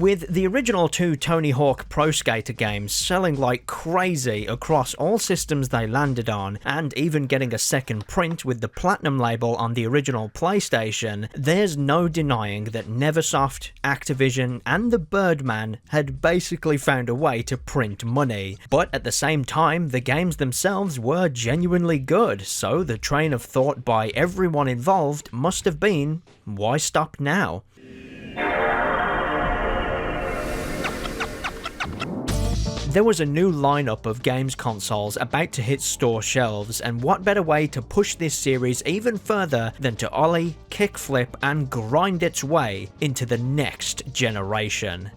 With the original two Tony Hawk Pro Skater games selling like crazy across all systems they landed on, and even getting a second print with the Platinum label on the original PlayStation, there's no denying that Neversoft, Activision, and the Birdman had basically found a way to print money. But at the same time, the games themselves were genuinely good, so the train of thought by everyone involved must have been, why stop now? There was a new lineup of games consoles about to hit store shelves, and what better way to push this series even further than to ollie, kickflip, and grind its way into the next generation.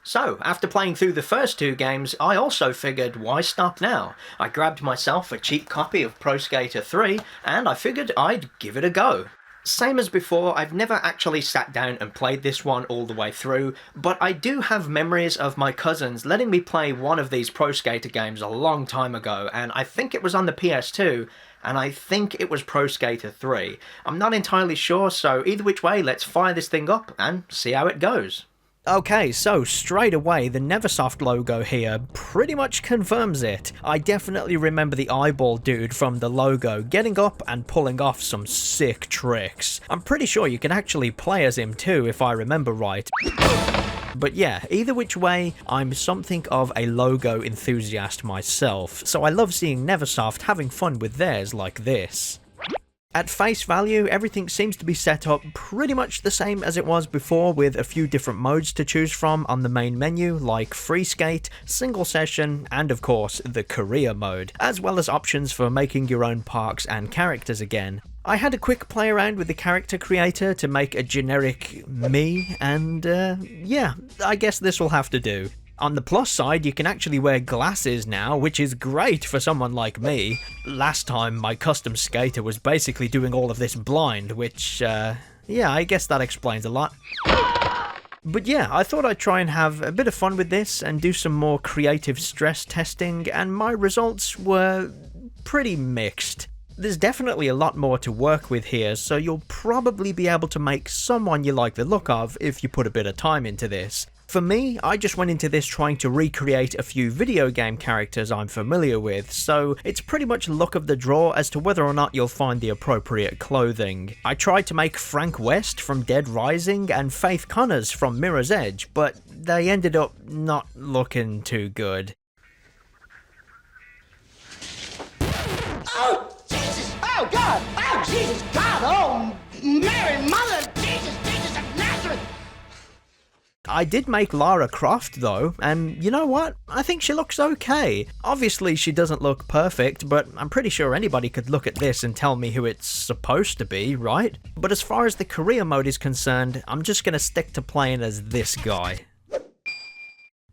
So, after playing through the first two games, I also figured, why stop now? I grabbed myself a cheap copy of Pro Skater 3, and I figured I'd give it a go. Same as before, I've never actually sat down and played this one all the way through, but I do have memories of my cousins letting me play one of these Pro Skater games a long time ago, and I think it was on the PS2, and I think it was Pro Skater 3. I'm not entirely sure, so either which way, let's fire this thing up and see how it goes. Okay, so straight away, the Neversoft logo here pretty much confirms it. I definitely remember the eyeball dude from the logo getting up and pulling off some sick tricks. I'm pretty sure you can actually play as him too, if I remember right. But yeah, either which way, I'm something of a logo enthusiast myself, so I love seeing Neversoft having fun with theirs like this. At face value, everything seems to be set up pretty much the same as it was before, with a few different modes to choose from on the main menu, like free skate, single session, and of course the career mode, as well as options for making your own parks and characters again. I had a quick play around with the character creator to make a generic me, and yeah, I guess this will have to do. On the plus side, you can actually wear glasses now, which is great for someone like me. Last time, my custom skater was basically doing all of this blind, which, yeah, I guess that explains a lot. But yeah, I thought I'd try and have a bit of fun with this and do some more creative stress testing, and my results were pretty mixed. There's definitely a lot more to work with here, so you'll probably be able to make someone you like the look of if you put a bit of time into this. For me, I just went into this trying to recreate a few video game characters I'm familiar with, so it's pretty much luck of the draw as to whether or not you'll find the appropriate clothing. I tried to make Frank West from Dead Rising and Faith Connors from Mirror's Edge, but they ended up not looking too good. Oh, Jesus! Oh, God! Oh, Jesus! God! Oh, Mary, Mother! Jesus! Jesus of Nazareth! I did make Lara Croft though, and you know what? I think she looks okay. Obviously she doesn't look perfect, but I'm pretty sure anybody could look at this and tell me who it's supposed to be, right? But as far as the career mode is concerned, I'm just gonna stick to playing as this guy.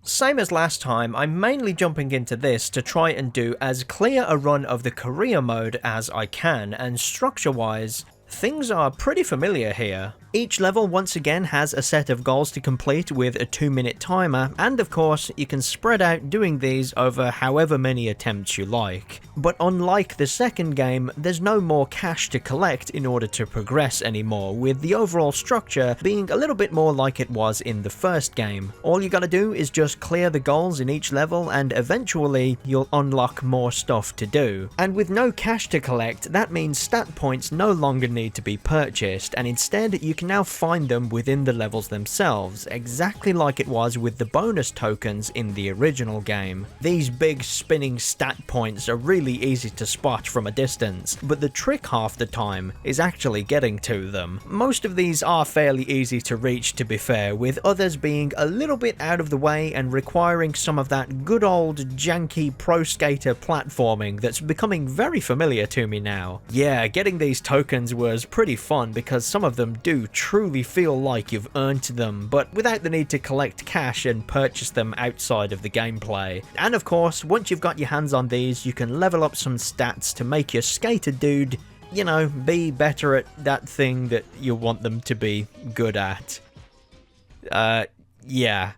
Same as last time, I'm mainly jumping into this to try and do as clear a run of the career mode as I can, and structure-wise, things are pretty familiar here. Each level once again has a set of goals to complete with a 2-minute timer, and of course you can spread out doing these over however many attempts you like. But unlike the second game, there's no more cash to collect in order to progress anymore, with the overall structure being a little bit more like it was in the first game. All you gotta do is just clear the goals in each level, and eventually you'll unlock more stuff to do. And with no cash to collect, that means stat points no longer need to be purchased, and instead you can now find them within the levels themselves, exactly like it was with the bonus tokens in the original game. These big spinning stat points are really easy to spot from a distance, but the trick half the time is actually getting to them. Most of these are fairly easy to reach, to be fair, with others being a little bit out of the way and requiring some of that good old janky Pro Skater platforming that's becoming very familiar to me now. Yeah, getting these tokens was pretty fun because some of them do truly feel like you've earned them, but without the need to collect cash and purchase them outside of the gameplay. And of course, once you've got your hands on these, you can level up some stats to make your skater dude, you know, be better at that thing that you want them to be good at. Yeah.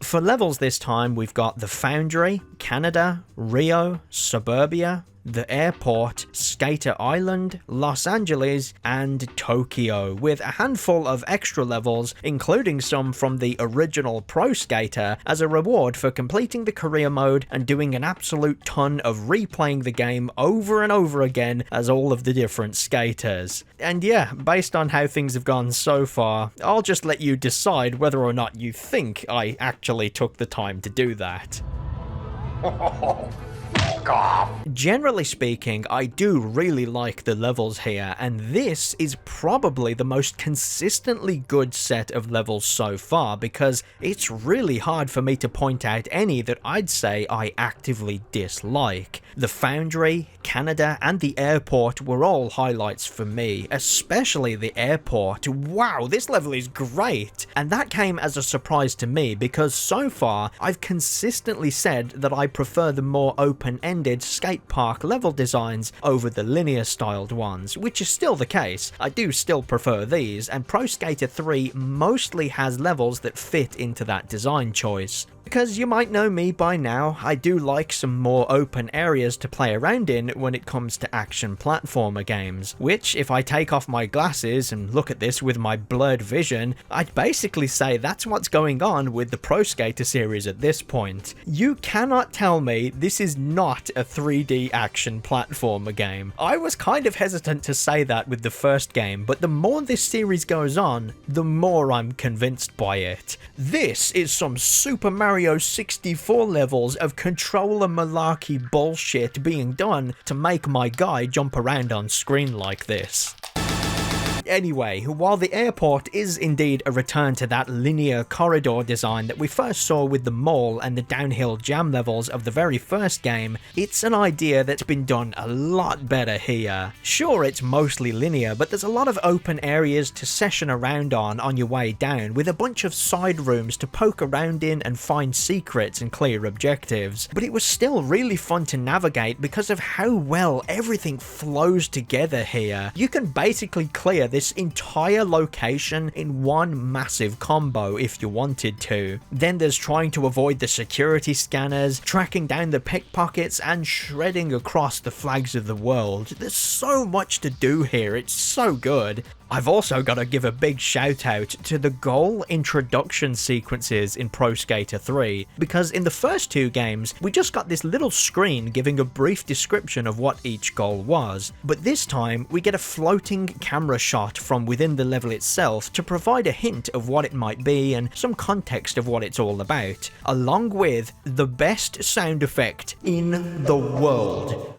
For levels this time, we've got the Foundry, Canada, Rio, Suburbia, the airport, Skater Island, Los Angeles, and Tokyo, with a handful of extra levels, including some from the original Pro Skater, as a reward for completing the career mode and doing an absolute ton of replaying the game over and over again as all of the different skaters. And yeah, based on how things have gone so far, I'll just let you decide whether or not you think I actually took the time to do that. Generally speaking, I do really like the levels here, and this is probably the most consistently good set of levels so far, because it's really hard for me to point out any that I'd say I actively dislike. The Foundry, Canada, and the airport were all highlights for me, especially the airport. Wow, this level is great! And that came as a surprise to me, because so far I've consistently said that I prefer the more open-ended skate park level designs over the linear styled ones, which is still the case. I do still prefer these, and Pro Skater 3 mostly has levels that fit into that design choice. Because you might know me by now, I do like some more open areas to play around in when it comes to action platformer games, which, if I take off my glasses and look at this with my blurred vision, I'd basically say that's what's going on with the Pro Skater series at this point. You cannot tell me this is not a 3D action platformer game. I was kind of hesitant to say that with the first game, but the more this series goes on, the more I'm convinced by it. This is some Super Mario 64 levels of controller malarkey bullshit being done to make my guy jump around on screen like this. Anyway, while the airport is indeed a return to that linear corridor design that we first saw with the mall and the downhill jam levels of the very first game, it's an idea that's been done a lot better here. Sure, it's mostly linear, but there's a lot of open areas to session around on your way down, with a bunch of side rooms to poke around in and find secrets and clear objectives. But it was still really fun to navigate because of how well everything flows together here. You can basically clear this entire location in one massive combo if you wanted to. Then there's trying to avoid the security scanners, tracking down the pickpockets, and shredding across the flags of the world. There's so much to do here, it's so good. I've also got to give a big shout out to the goal introduction sequences in Pro Skater 3, because in the first two games we just got this little screen giving a brief description of what each goal was, but this time we get a floating camera shot from within the level itself to provide a hint of what it might be and some context of what it's all about, along with the best sound effect in the world.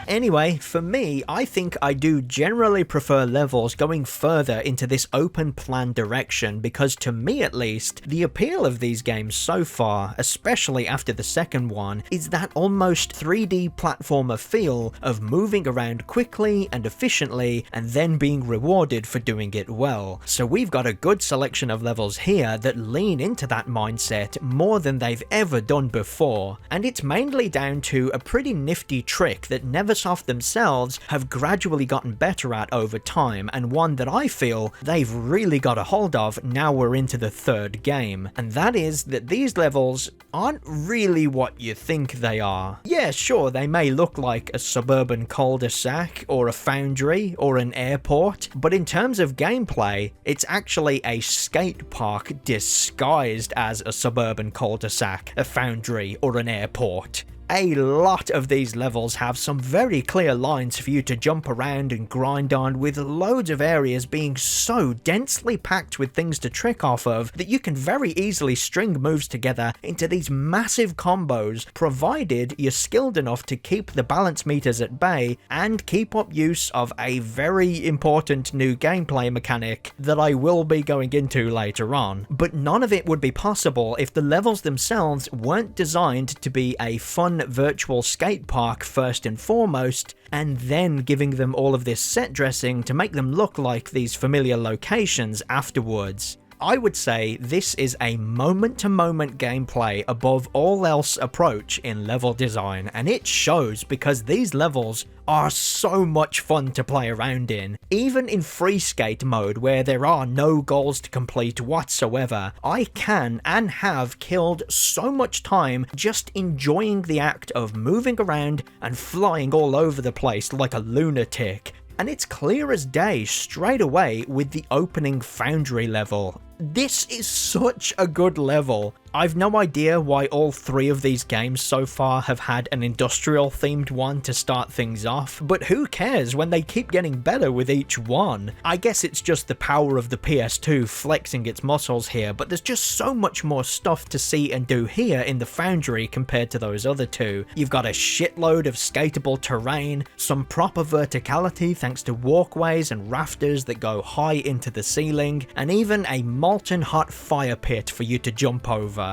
Anyway, for me, I think I do generally prefer levels going further into this open plan direction, because to me at least, the appeal of these games so far, especially after the second one, is that almost 3D platformer feel of moving around quickly and efficiently and then being rewarded for doing it well. So we've got a good selection of levels here that lean into that mindset more than they've ever done before, and it's mainly down to a pretty nifty trick that Neversoft themselves have gradually gotten better at over time, and one that I feel they've really got a hold of now we're into the third game, and that is that these levels aren't really what you think they are. Yeah, sure, they may look like a suburban cul-de-sac or a foundry or an airport, but in terms of gameplay, it's actually a skate park disguised as a suburban cul-de-sac, a foundry, or an airport. A lot of these levels have some very clear lines for you to jump around and grind on, with loads of areas being so densely packed with things to trick off of that you can very easily string moves together into these massive combos, provided you're skilled enough to keep the balance meters at bay and keep up use of a very important new gameplay mechanic that I will be going into later on. But none of it would be possible if the levels themselves weren't designed to be a fun virtual skate park first and foremost, and then giving them all of this set dressing to make them look like these familiar locations afterwards. I would say this is a moment-to-moment gameplay above all else approach in level design, and it shows because these levels are so much fun to play around in. Even in free skate mode, where there are no goals to complete whatsoever, I can and have killed so much time just enjoying the act of moving around and flying all over the place like a lunatic. And it's clear as day straight away with the opening foundry level. This is such a good level. I've no idea why all three of these games so far have had an industrial themed one to start things off, but who cares when they keep getting better with each one? I guess it's just the power of the PS2 flexing its muscles here, but there's just so much more stuff to see and do here in the Foundry compared to those other two. You've got a shitload of skatable terrain, some proper verticality thanks to walkways and rafters that go high into the ceiling, and even a molten hot fire pit for you to jump over.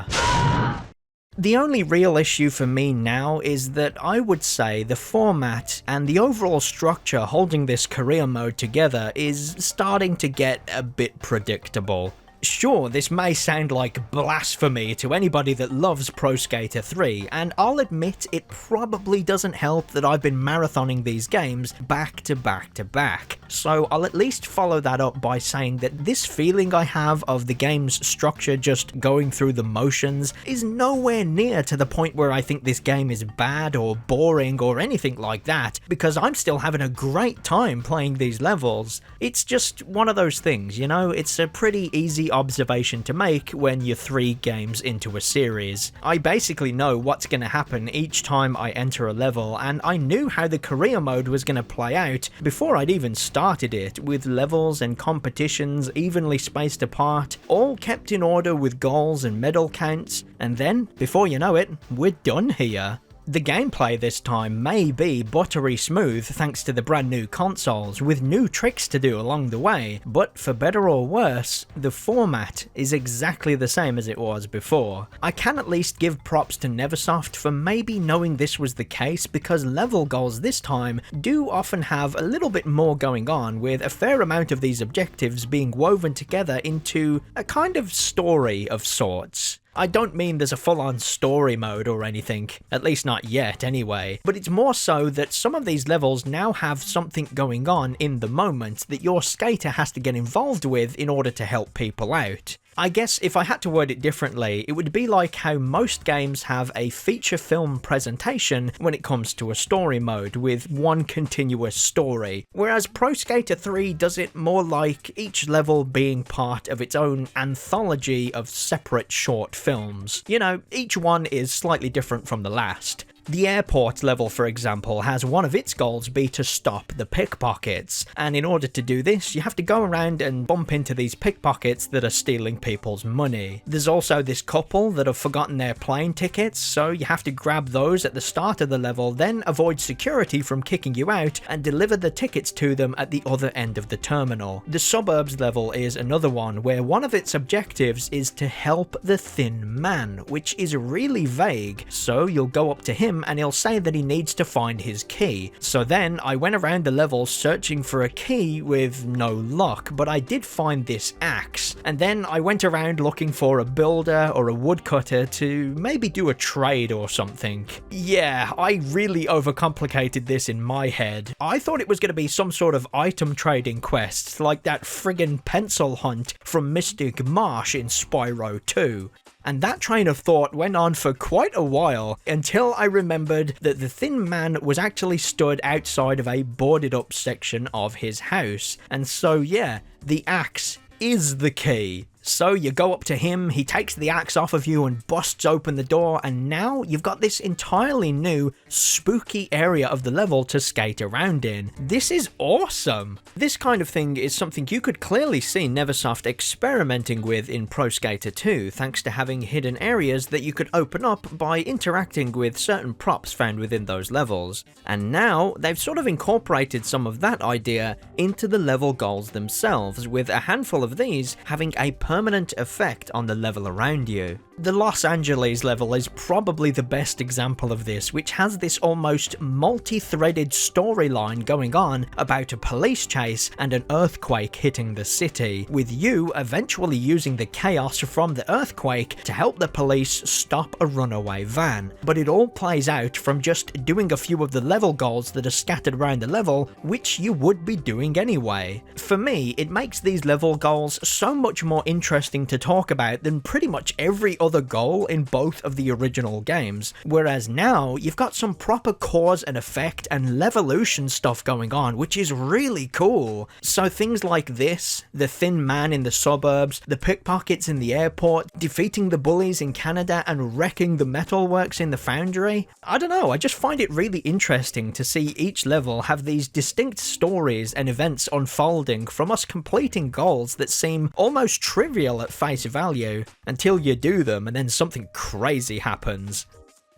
The only real issue for me now is that I would say the format and the overall structure holding this career mode together is starting to get a bit predictable. Sure, this may sound like blasphemy to anybody that loves Pro Skater 3, and I'll admit it probably doesn't help that I've been marathoning these games back to back to back. So I'll at least follow that up by saying that this feeling I have of the game's structure just going through the motions is nowhere near to the point where I think this game is bad or boring or anything like that, because I'm still having a great time playing these levels. It's just one of those things, you know, it's a pretty easy observation to make when you're 3 games into a series. I basically know what's going to happen each time I enter a level, and I knew how the career mode was going to play out before I'd even started it, with levels and competitions evenly spaced apart, all kept in order with goals and medal counts, and then, before you know it, we're done here. The gameplay this time may be buttery smooth thanks to the brand new consoles, with new tricks to do along the way, but for better or worse, the format is exactly the same as it was before. I can at least give props to Neversoft for maybe knowing this was the case, because level goals this time do often have a little bit more going on, with a fair amount of these objectives being woven together into a kind of story of sorts. I don't mean there's a full-on story mode or anything, at least not yet anyway, but it's more so that some of these levels now have something going on in the moment that your skater has to get involved with in order to help people out. I guess if I had to word it differently, it would be like how most games have a feature film presentation when it comes to a story mode with one continuous story, whereas Pro Skater 3 does it more like each level being part of its own anthology of separate short films. You know, each one is slightly different from the last. The airport level, for example, has one of its goals be to stop the pickpockets, and in order to do this, you have to go around and bump into these pickpockets that are stealing people's money. There's also this couple that have forgotten their plane tickets, so you have to grab those at the start of the level, then avoid security from kicking you out, and deliver the tickets to them at the other end of the terminal. The suburbs level is another one, where one of its objectives is to help the thin man, which is really vague, so you'll go up to him and he'll say that he needs to find his key. So then I went around the level searching for a key with no luck, but I did find this axe, and then I went around looking for a builder or a woodcutter to maybe do a trade or something. Yeah, I really overcomplicated this in my head. I thought it was going to be some sort of item trading quest, like that friggin' pencil hunt from Mystic Marsh in Spyro 2. And that train of thought went on for quite a while, until I remembered that the thin man was actually stood outside of a boarded up section of his house. And so yeah, the axe is the key. So you go up to him, he takes the axe off of you and busts open the door, and now you've got this entirely new, spooky area of the level to skate around in. This is awesome! This kind of thing is something you could clearly see Neversoft experimenting with in Pro Skater 2, thanks to having hidden areas that you could open up by interacting with certain props found within those levels. And now, they've sort of incorporated some of that idea into the level goals themselves, with a handful of these having a permanent effect on the level around you. The Los Angeles level is probably the best example of this, which has this almost multi-threaded storyline going on about a police chase and an earthquake hitting the city, with you eventually using the chaos from the earthquake to help the police stop a runaway van. But it all plays out from just doing a few of the level goals that are scattered around the level, which you would be doing anyway. For me, it makes these level goals so much more interesting to talk about than pretty much every other goal in both of the original games, whereas now you've got some proper cause and effect and levolution stuff going on, which is really cool. So things like this, the thin man in the suburbs, the pickpockets in the airport, defeating the bullies in Canada and wrecking the metalworks in the foundry. I don't know, I just find it really interesting to see each level have these distinct stories and events unfolding from us completing goals that seem almost trivial at face value until you do them and then something crazy happens.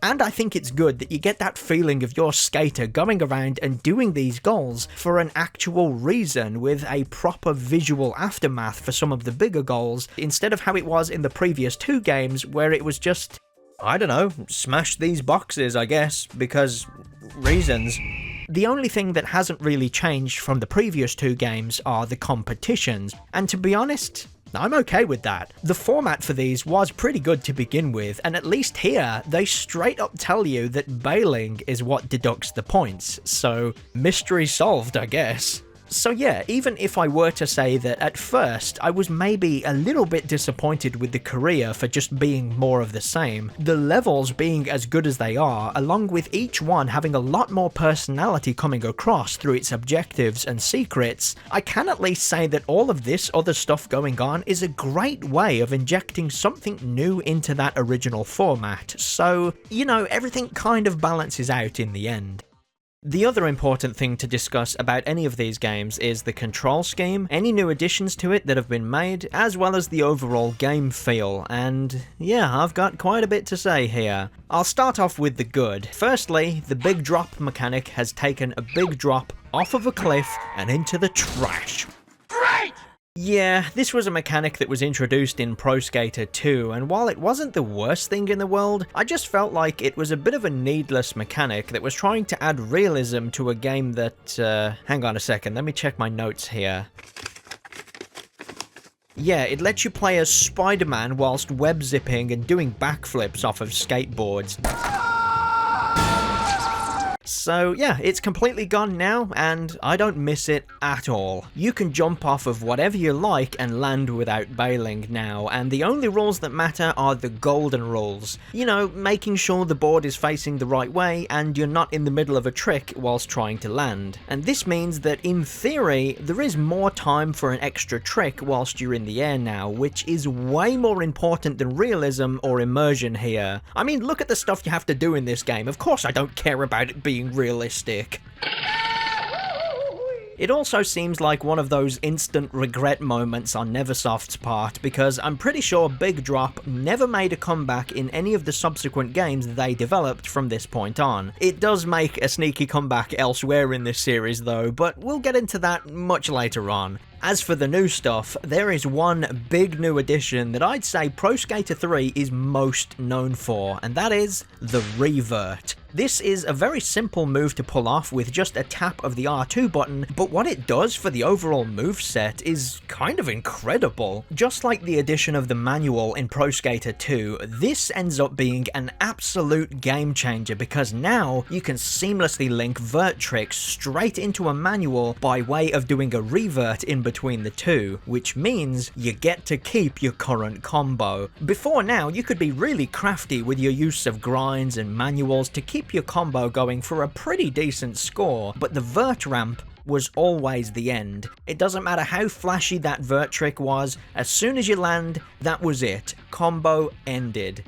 And I think it's good that you get that feeling of your skater going around and doing these goals for an actual reason, with a proper visual aftermath for some of the bigger goals, instead of how it was in the previous two games where it was just, I don't know, smash these boxes, I guess, because reasons. The only thing that hasn't really changed from the previous two games are the competitions, and to be honest, I'm okay with that. The format for these was pretty good to begin with, and at least here, they straight up tell you that bailing is what deducts the points, so mystery solved, I guess. So yeah, even if I were to say that at first I was maybe a little bit disappointed with the career for just being more of the same, the levels being as good as they are, along with each one having a lot more personality coming across through its objectives and secrets, I can at least say that all of this other stuff going on is a great way of injecting something new into that original format, so, you know, everything kind of balances out in the end. The other important thing to discuss about any of these games is the control scheme, any new additions to it that have been made, as well as the overall game feel, and yeah, I've got quite a bit to say here. I'll start off with the good. Firstly, the big drop mechanic has taken a big drop off of a cliff and into the trash. Great! Yeah, this was a mechanic that was introduced in Pro Skater 2, and while it wasn't the worst thing in the world, I just felt like it was a bit of a needless mechanic that was trying to add realism to a game that, hang on a second, let me check my notes here. Yeah, it lets you play as Spider-Man whilst web-zipping and doing backflips off of skateboards. So yeah, it's completely gone now, and I don't miss it at all. You can jump off of whatever you like and land without bailing now, and the only rules that matter are the golden rules. You know, making sure the board is facing the right way and you're not in the middle of a trick whilst trying to land. And this means that in theory, there is more time for an extra trick whilst you're in the air now, which is way more important than realism or immersion here. I mean, look at the stuff you have to do in this game. Of course I don't care about it being realistic. It also seems like one of those instant regret moments on Neversoft's part, because I'm pretty sure Big Drop never made a comeback in any of the subsequent games they developed from this point on. It does make a sneaky comeback elsewhere in this series though, but we'll get into that much later on. As for the new stuff, there is one big new addition that I'd say Pro Skater 3 is most known for, and that is the Revert. This is a very simple move to pull off with just a tap of the R2 button, but what it does for the overall moveset is kind of incredible. Just like the addition of the manual in Pro Skater 2, this ends up being an absolute game changer, because now you can seamlessly link vert tricks straight into a manual by way of doing a revert in between the two, which means you get to keep your current combo. Before now, you could be really crafty with your use of grinds and manuals to keep your combo going for a pretty decent score, but the vert ramp was always the end. It doesn't matter how flashy that vert trick was, as soon as you land, that was it. Combo ended.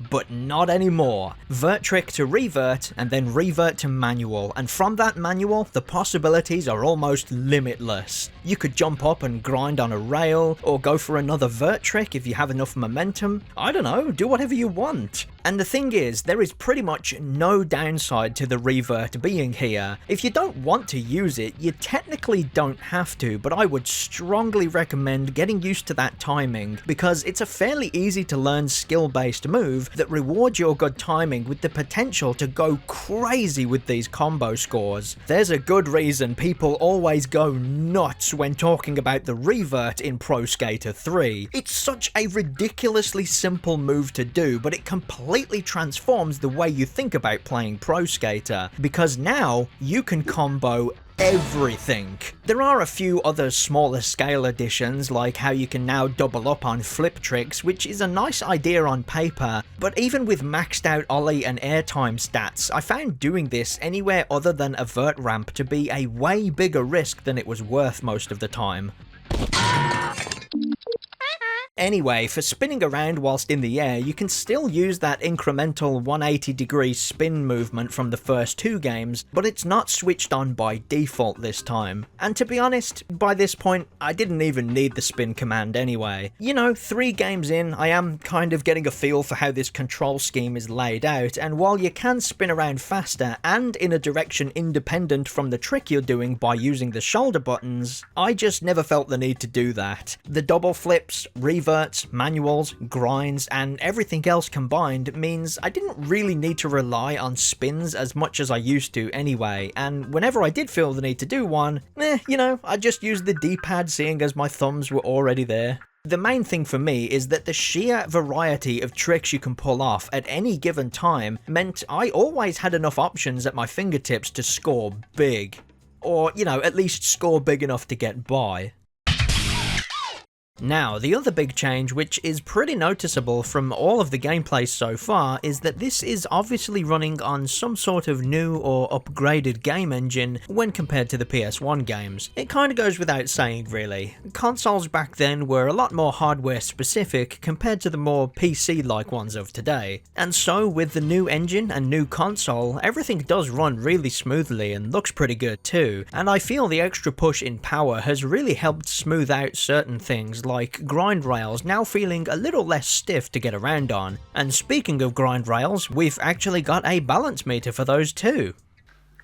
But not anymore. Vert trick to revert, and then revert to manual, and from that manual, the possibilities are almost limitless. You could jump up and grind on a rail, or go for another vert trick if you have enough momentum. I don't know, do whatever you want. And the thing is, there is pretty much no downside to the revert being here. If you don't want to use it, you technically don't have to, but I would strongly recommend getting used to that timing, because it's a fairly easy to learn skill-based move that rewards your good timing with the potential to go crazy with these combo scores. There's a good reason people always go nuts when talking about the revert in Pro Skater 3. It's such a ridiculously simple move to do, but it completely transforms the way you think about playing Pro Skater, because now you can combo everything. There are a few other smaller scale additions, like how you can now double up on flip tricks, which is a nice idea on paper, but even with maxed out ollie and airtime stats, I found doing this anywhere other than a vert ramp to be a way bigger risk than it was worth most of the time. Anyway, for spinning around whilst in the air, you can still use that incremental 180-degree spin movement from the first two games, but it's not switched on by default this time. And to be honest, by this point, I didn't even need the spin command anyway. You know, 3 games in, I am kind of getting a feel for how this control scheme is laid out, and while you can spin around faster and in a direction independent from the trick you're doing by using the shoulder buttons, I just never felt the need to do that. The double flips, reverts, manuals, grinds, and everything else combined means I didn't really need to rely on spins as much as I used to anyway, and whenever I did feel the need to do one, you know, I just used the D-pad seeing as my thumbs were already there. The main thing for me is that the sheer variety of tricks you can pull off at any given time meant I always had enough options at my fingertips to score big. Or, you know, at least score big enough to get by. Now, the other big change, which is pretty noticeable from all of the gameplay so far, is that this is obviously running on some sort of new or upgraded game engine when compared to the PS1 games. It kinda goes without saying, really. Consoles back then were a lot more hardware specific compared to the more PC-like ones of today. And so, with the new engine and new console, everything does run really smoothly and looks pretty good too, and I feel the extra push in power has really helped smooth out certain things like grind rails now feeling a little less stiff to get around on. And speaking of grind rails, we've actually got a balance meter for those too.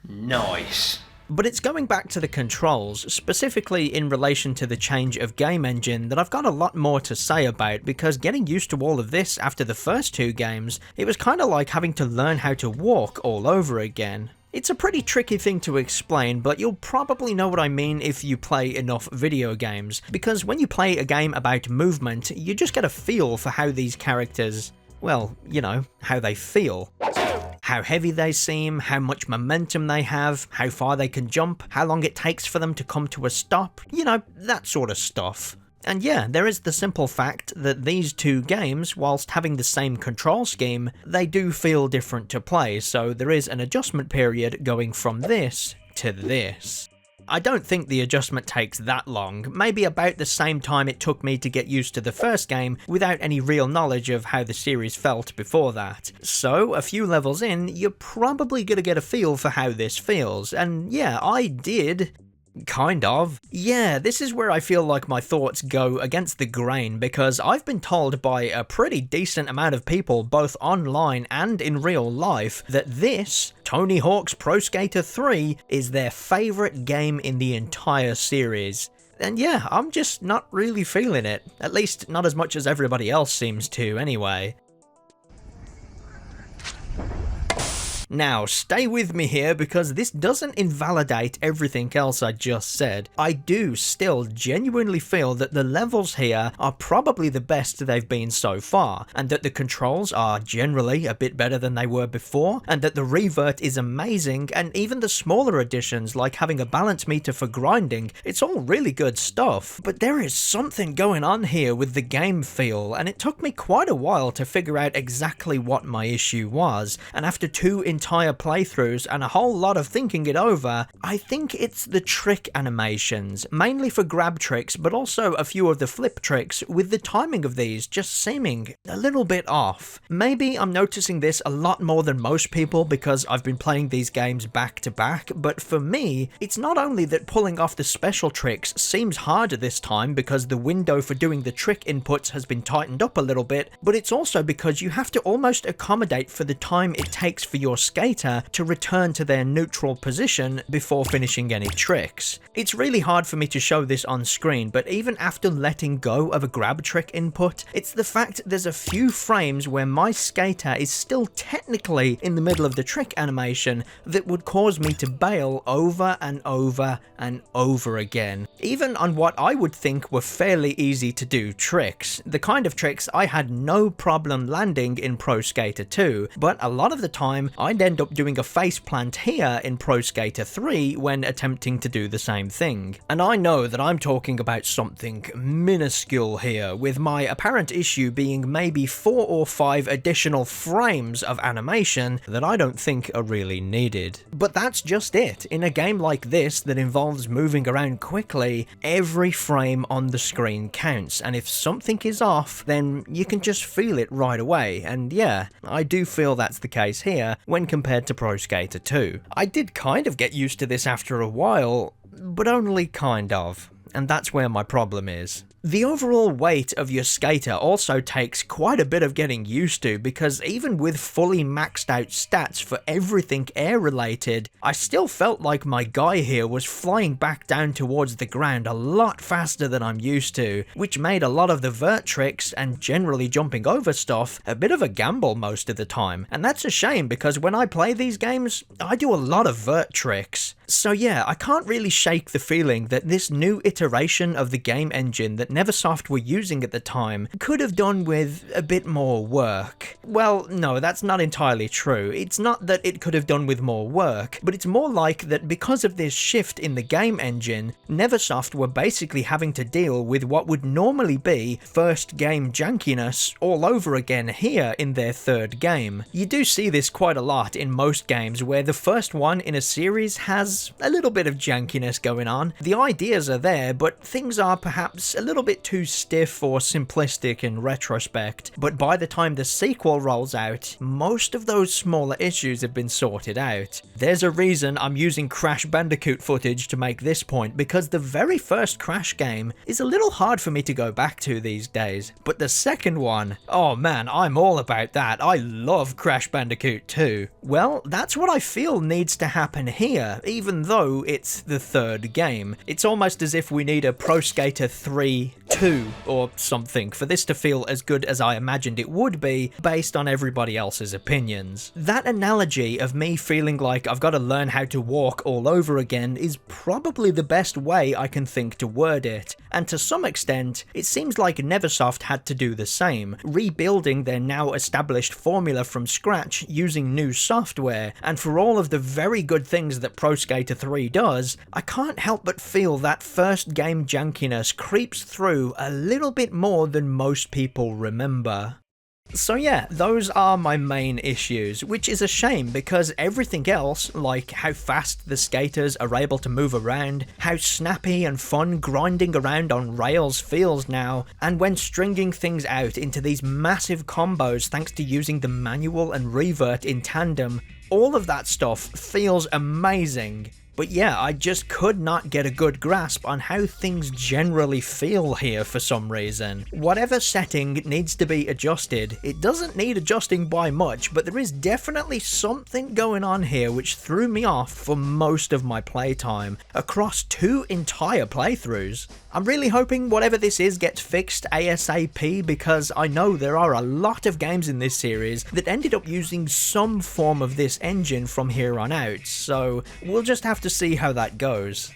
Nice. But it's going back to the controls, specifically in relation to the change of game engine, that I've got a lot more to say about, because getting used to all of this after the first 2 games, it was kinda like having to learn how to walk all over again. It's a pretty tricky thing to explain, but you'll probably know what I mean if you play enough video games, because when you play a game about movement, you just get a feel for how these characters, well, you know, how they feel. How heavy they seem, how much momentum they have, how far they can jump, how long it takes for them to come to a stop, you know, that sort of stuff. And yeah, there is the simple fact that these 2 games, whilst having the same control scheme, they do feel different to play, so there is an adjustment period going from this to this. I don't think the adjustment takes that long, maybe about the same time it took me to get used to the first game without any real knowledge of how the series felt before that. So, a few levels in, you're probably gonna get a feel for how this feels, and yeah, I did. Kind of. Yeah, this is where I feel like my thoughts go against the grain, because I've been told by a pretty decent amount of people, both online and in real life, that this, Tony Hawk's Pro Skater 3, is their favourite game in the entire series. And yeah, I'm just not really feeling it. At least not as much as everybody else seems to, anyway. Now, stay with me here, because this doesn't invalidate everything else I just said. I do still genuinely feel that the levels here are probably the best they've been so far, and that the controls are generally a bit better than they were before, and that the revert is amazing, and even the smaller additions like having a balance meter for grinding, it's all really good stuff. But there is something going on here with the game feel, and it took me quite a while to figure out exactly what my issue was, and after 2 entire playthroughs and a whole lot of thinking it over, I think it's the trick animations, mainly for grab tricks, but also a few of the flip tricks, with the timing of these just seeming a little bit off. Maybe I'm noticing this a lot more than most people because I've been playing these games back to back, but for me, it's not only that pulling off the special tricks seems harder this time because the window for doing the trick inputs has been tightened up a little bit, but it's also because you have to almost accommodate for the time it takes for your skater to return to their neutral position before finishing any tricks. It's really hard for me to show this on screen, but even after letting go of a grab trick input, it's the fact there's a few frames where my skater is still technically in the middle of the trick animation that would cause me to bail over and over and over again, even on what I would think were fairly easy to do tricks, the kind of tricks I had no problem landing in Pro Skater 2, but a lot of the time I'd end up doing a faceplant here in Pro Skater 3 when attempting to do the same thing. And I know that I'm talking about something minuscule here, with my apparent issue being maybe 4 or 5 additional frames of animation that I don't think are really needed. But that's just it. In a game like this that involves moving around quickly, every frame on the screen counts, and if something is off, then you can just feel it right away, and yeah, I do feel that's the case here when compared to Pro Skater 2. I did kind of get used to this after a while, but only kind of, and that's where my problem is. The overall weight of your skater also takes quite a bit of getting used to, because even with fully maxed out stats for everything air related, I still felt like my guy here was flying back down towards the ground a lot faster than I'm used to, which made a lot of the vert tricks and generally jumping over stuff a bit of a gamble most of the time, and that's a shame because when I play these games, I do a lot of vert tricks. So yeah, I can't really shake the feeling that this new iteration of the game engine that Neversoft were using at the time could have done with a bit more work. Well, no, that's not entirely true. It's not that it could have done with more work, but it's more like that because of this shift in the game engine, Neversoft were basically having to deal with what would normally be first game jankiness all over again here in their third game. You do see this quite a lot in most games where the first one in a series has a little bit of jankiness going on. The ideas are there, but things are perhaps a little bit too stiff or simplistic in retrospect. But by the time the sequel rolls out, most of those smaller issues have been sorted out. There's a reason I'm using Crash Bandicoot footage to make this point, because the very first Crash game is a little hard for me to go back to these days. But the second one, oh man, I'm all about that. I love Crash Bandicoot 2. Well, that's what I feel needs to happen here, even though it's the third game. It's almost as if we need a Pro Skater 3 2 or something for this to feel as good as I imagined it would be based on everybody else's opinions. That analogy of me feeling like I've got to learn how to walk all over again is probably the best way I can think to word it, and to some extent it seems like Neversoft had to do the same, rebuilding their now established formula from scratch using new software, and for all of the very good things that Pro Skater 3 does, I can't help but feel that first game jankiness creeps through a little bit more than most people remember. So yeah, those are my main issues, which is a shame because everything else, like how fast the skaters are able to move around, how snappy and fun grinding around on rails feels now, and when stringing things out into these massive combos thanks to using the manual and revert in tandem, all of that stuff feels amazing. But yeah, I just could not get a good grasp on how things generally feel here for some reason. Whatever setting needs to be adjusted, it doesn't need adjusting by much, but there is definitely something going on here which threw me off for most of my playtime, across 2 entire playthroughs. I'm really hoping whatever this is gets fixed ASAP, because I know there are a lot of games in this series that ended up using some form of this engine from here on out, so we'll just have to see how that goes.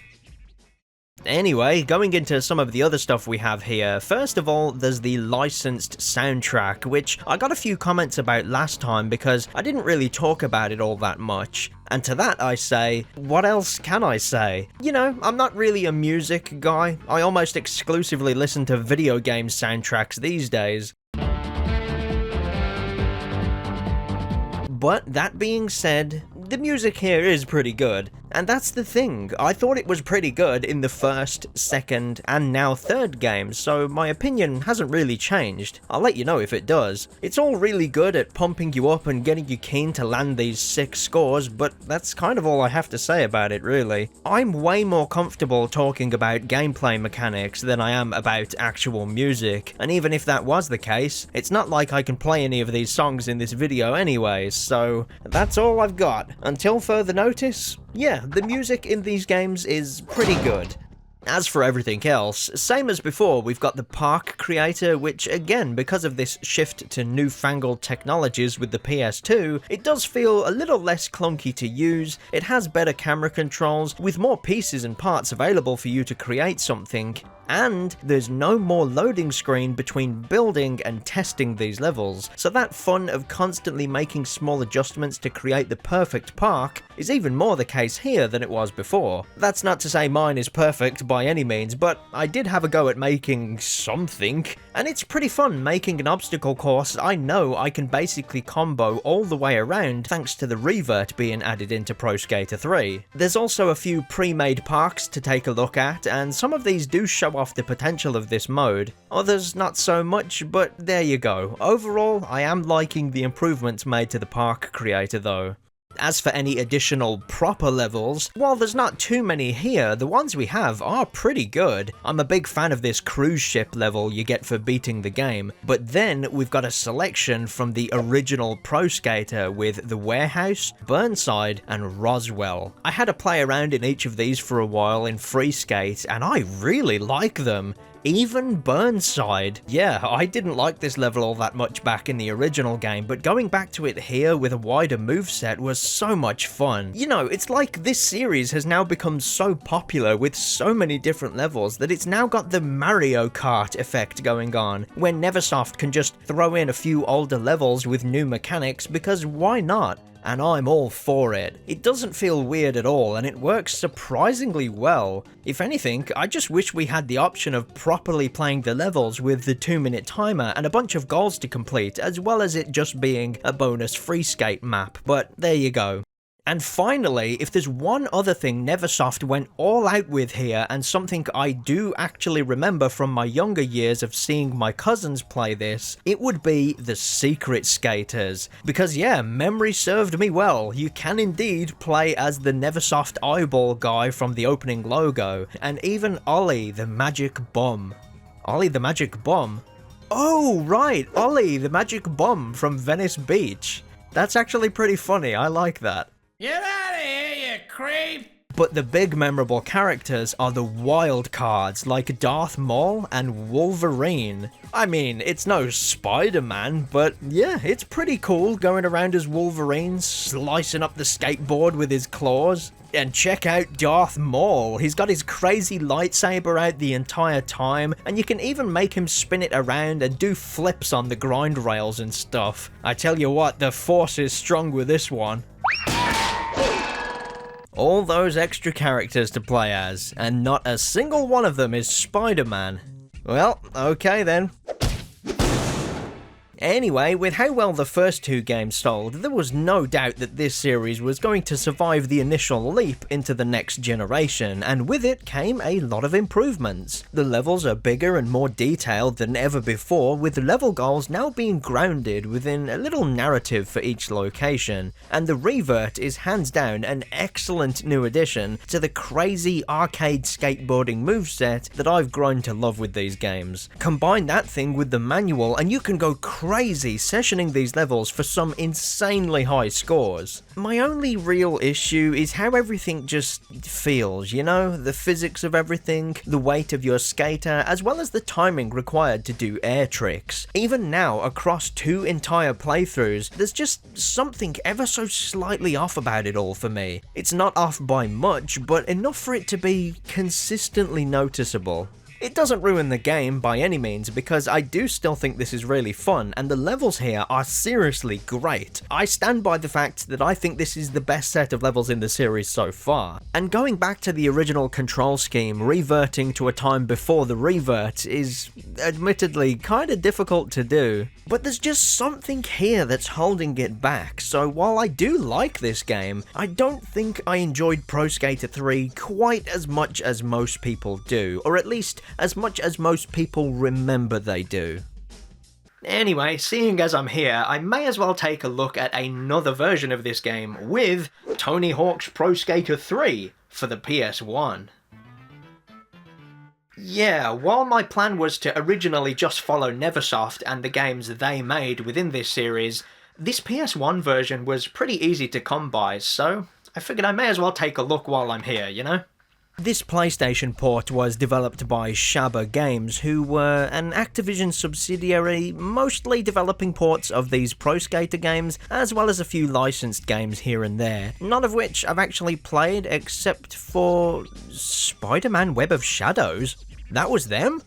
Anyway, going into some of the other stuff we have here, first of all, there's the licensed soundtrack, which I got a few comments about last time because I didn't really talk about it all that much. And to that I say, what else can I say? You know, I'm not really a music guy. I almost exclusively listen to video game soundtracks these days. But that being said, the music here is pretty good. And that's the thing, I thought it was pretty good in the first, second, and now third games, so my opinion hasn't really changed. I'll let you know if it does. It's all really good at pumping you up and getting you keen to land these sick scores, but that's kind of all I have to say about it, really. I'm way more comfortable talking about gameplay mechanics than I am about actual music, and even if that was the case, it's not like I can play any of these songs in this video anyways, so that's all I've got. Until further notice, yeah, the music in these games is pretty good. As for everything else, same as before, we've got the park creator, which again, because of this shift to newfangled technologies with the PS2, it does feel a little less clunky to use, it has better camera controls, with more pieces and parts available for you to create something, and there's no more loading screen between building and testing these levels, so that fun of constantly making small adjustments to create the perfect park is even more the case here than it was before. That's not to say mine is perfect by any means, but I did have a go at making something, and it's pretty fun making an obstacle course I know I can basically combo all the way around thanks to the revert being added into Pro Skater 3. There's also a few pre-made parks to take a look at, and some of these do show off the potential of this mode, others not so much, but there you go. Overall, I am liking the improvements made to the park creator though. As for any additional proper levels, while there's not too many here, the ones we have are pretty good. I'm a big fan of this cruise ship level you get for beating the game, but then we've got a selection from the original Pro Skater with the Warehouse, Burnside, and Roswell. I had a play around in each of these for a while in Free Skate, and I really like them. Even Burnside. Yeah, I didn't like this level all that much back in the original game, but going back to it here with a wider moveset was so much fun. You know, it's like this series has now become so popular with so many different levels that it's now got the Mario Kart effect going on, where Neversoft can just throw in a few older levels with new mechanics because why not? And I'm all for it. It doesn't feel weird at all, and it works surprisingly well. If anything, I just wish we had the option of properly playing the levels with the 2-minute timer and a bunch of goals to complete, as well as it just being a bonus free skate map, but there you go. And finally, if there's one other thing Neversoft went all out with here, and something I do actually remember from my younger years of seeing my cousins play this, it would be the Secret Skaters. Because yeah, memory served me well, you can indeed play as the Neversoft eyeball guy from the opening logo, and even Ollie the Magic Bum. Ollie the Magic Bum? Oh right, Ollie the Magic Bum from Venice Beach. That's actually pretty funny, I like that. Get out of here, you creep! But the big memorable characters are the wild cards like Darth Maul and Wolverine. I mean, it's no Spider-Man, but yeah, it's pretty cool going around as Wolverine, slicing up the skateboard with his claws. And check out Darth Maul, he's got his crazy lightsaber out the entire time, and you can even make him spin it around and do flips on the grind rails and stuff. I tell you what, the force is strong with this one. All those extra characters to play as, and not a single one of them is Spider-Man. Well, okay then. Anyway, with how well the first two games sold, there was no doubt that this series was going to survive the initial leap into the next generation, and with it came a lot of improvements. The levels are bigger and more detailed than ever before, with level goals now being grounded within a little narrative for each location, and the Revert is hands down an excellent new addition to the crazy arcade skateboarding moveset that I've grown to love with these games. Combine that thing with the manual and you can go crazy sessioning these levels for some insanely high scores. My only real issue is how everything just feels, you know? The physics of everything, the weight of your skater, as well as the timing required to do air tricks. Even now, across 2 entire playthroughs, there's just something ever so slightly off about it all for me. It's not off by much, but enough for it to be consistently noticeable. It doesn't ruin the game by any means, because I do still think this is really fun, and the levels here are seriously great. I stand by the fact that I think this is the best set of levels in the series so far. And going back to the original control scheme, reverting to a time before the revert is admittedly kinda difficult to do. But there's just something here that's holding it back, so while I do like this game, I don't think I enjoyed Pro Skater 3 quite as much as most people do, or at least as much as most people remember they do. Anyway, seeing as I'm here, I may as well take a look at another version of this game with Tony Hawk's Pro Skater 3 for the PS1. Yeah, while my plan was to originally just follow Neversoft and the games they made within this series, this PS1 version was pretty easy to come by, so I figured I may as well take a look while I'm here, you know? This PlayStation port was developed by Shabba Games, who were an Activision subsidiary, mostly developing ports of these Pro Skater games, as well as a few licensed games here and there, none of which I've actually played except for Spider-Man Web of Shadows. That was them?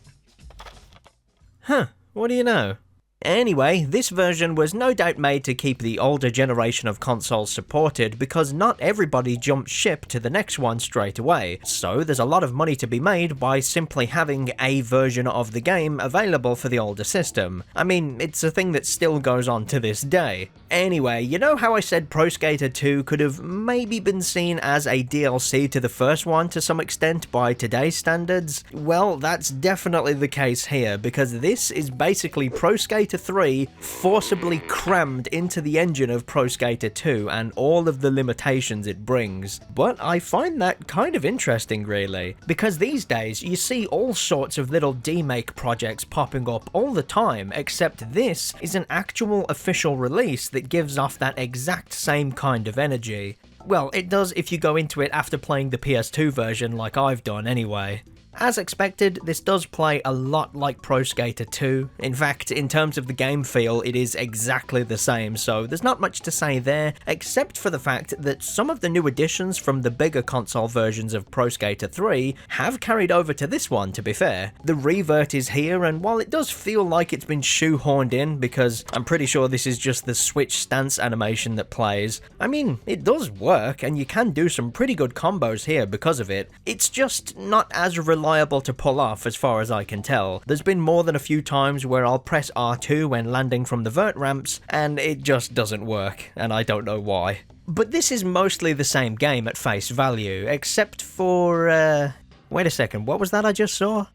Huh, what do you know? Anyway, this version was no doubt made to keep the older generation of consoles supported, because not everybody jumped ship to the next one straight away, so there's a lot of money to be made by simply having a version of the game available for the older system. I mean, it's a thing that still goes on to this day. Anyway, you know how I said Pro Skater 2 could have maybe been seen as a DLC to the first one to some extent by today's standards? Well, that's definitely the case here, because this is basically Pro Skater 3 forcibly crammed into the engine of Pro Skater 2 and all of the limitations it brings. But I find that kind of interesting, really, because these days you see all sorts of little demake projects popping up all the time, except this is an actual official release that gives off that exact same kind of energy. Well, it does if you go into it after playing the PS2 version like I've done anyway. As expected, this does play a lot like Pro Skater 2. In fact, in terms of the game feel, it is exactly the same, so there's not much to say there, except for the fact that some of the new additions from the bigger console versions of Pro Skater 3 have carried over to this one, to be fair. The revert is here, and while it does feel like it's been shoehorned in, because I'm pretty sure this is just the switch stance animation that plays, I mean, it does work, and you can do some pretty good combos here because of it. It's just not as reliable to pull off as far as I can tell. There's been more than a few times where I'll press R2 when landing from the vert ramps, and it just doesn't work, and I don't know why. But this is mostly the same game at face value, except for, wait a second, what was that I just saw?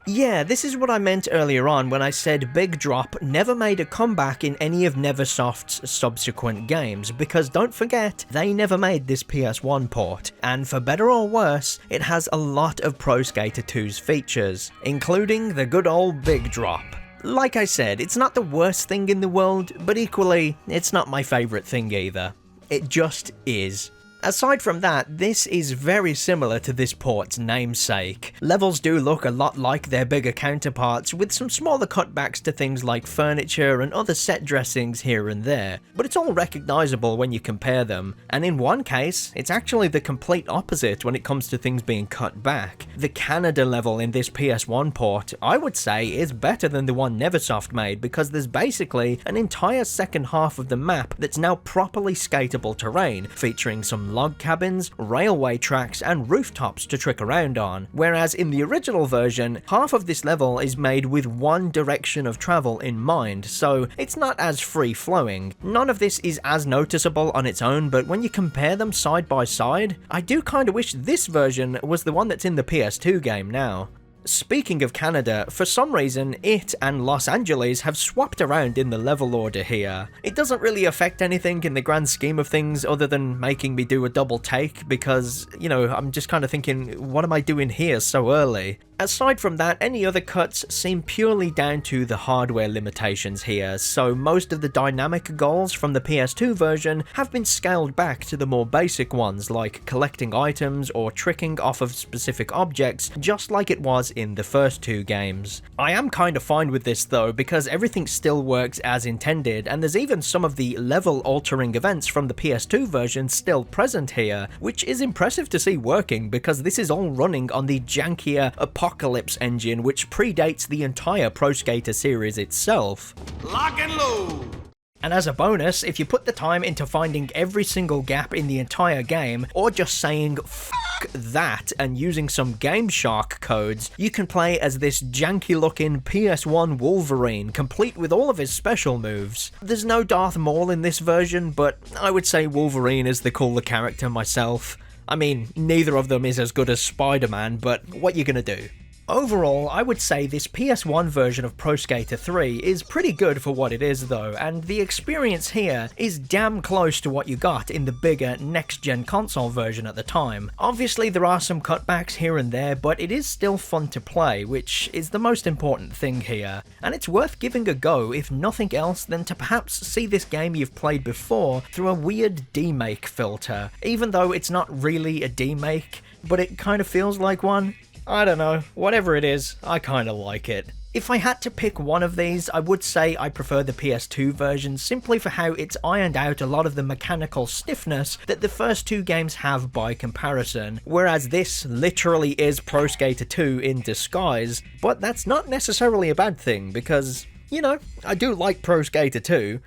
Yeah, this is what I meant earlier on when I said Big Drop never made a comeback in any of Neversoft's subsequent games, because don't forget, they never made this PS1 port, and for better or worse, it has a lot of Pro Skater 2's features, including the good old Big Drop. Like I said, it's not the worst thing in the world, but equally, it's not my favourite thing either. It just is. Aside from that, this is very similar to this port's namesake. Levels do look a lot like their bigger counterparts, with some smaller cutbacks to things like furniture and other set dressings here and there, but it's all recognisable when you compare them, and in one case, it's actually the complete opposite when it comes to things being cut back. The Canada level in this PS1 port, I would say, is better than the one Neversoft made, because there's basically an entire second half of the map that's now properly skatable terrain, featuring some log cabins, railway tracks, and rooftops to trick around on, whereas in the original version, half of this level is made with one direction of travel in mind, so it's not as free-flowing. None of this is as noticeable on its own, but when you compare them side by side, I do kinda wish this version was the one that's in the PS2 game now. Speaking of Canada, for some reason, it and Los Angeles have swapped around in the level order here. It doesn't really affect anything in the grand scheme of things other than making me do a double take because, you know, I'm just kind of thinking, what am I doing here so early? Aside from that, any other cuts seem purely down to the hardware limitations here, so most of the dynamic goals from the PS2 version have been scaled back to the more basic ones like collecting items or tricking off of specific objects, just like it was in the first two games. I am kinda fine with this though, because everything still works as intended, and there's even some of the level-altering events from the PS2 version still present here, which is impressive to see working because this is all running on the jankier Apocalypse engine which predates the entire Pro Skater series itself. Lock and load. And as a bonus, if you put the time into finding every single gap in the entire game, or just saying F that and using some Game Shark codes, you can play as this janky looking PS1 Wolverine, complete with all of his special moves. There's no Darth Maul in this version, but I would say Wolverine is the cooler character myself. I mean, neither of them is as good as Spider-Man, but what you gonna do? Overall, I would say this PS1 version of Pro Skater 3 is pretty good for what it is though, and the experience here is damn close to what you got in the bigger next-gen console version at the time. Obviously there are some cutbacks here and there, but it is still fun to play, which is the most important thing here, and it's worth giving a go if nothing else than to perhaps see this game you've played before through a weird demake filter, even though it's not really a demake, but it kind of feels like one. I don't know, whatever it is, I kinda like it. If I had to pick one of these, I would say I prefer the PS2 version simply for how it's ironed out a lot of the mechanical stiffness that the first two games have by comparison, whereas this literally is Pro Skater 2 in disguise, but that's not necessarily a bad thing because, you know, I do like Pro Skater 2.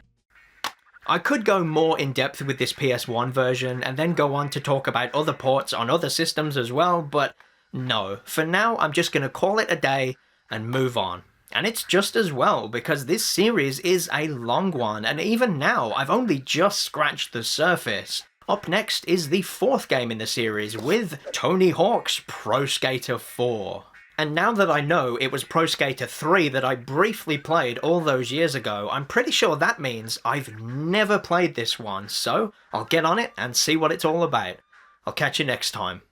I could go more in depth with this PS1 version and then go on to talk about other ports on other systems as well, but no, for now I'm just gonna call it a day and move on. And it's just as well, because this series is a long one, and even now I've only just scratched the surface. Up next is the fourth game in the series with Tony Hawk's Pro Skater 4. And now that I know it was Pro Skater 3 that I briefly played all those years ago, I'm pretty sure that means I've never played this one, so I'll get on it and see what it's all about. I'll catch you next time.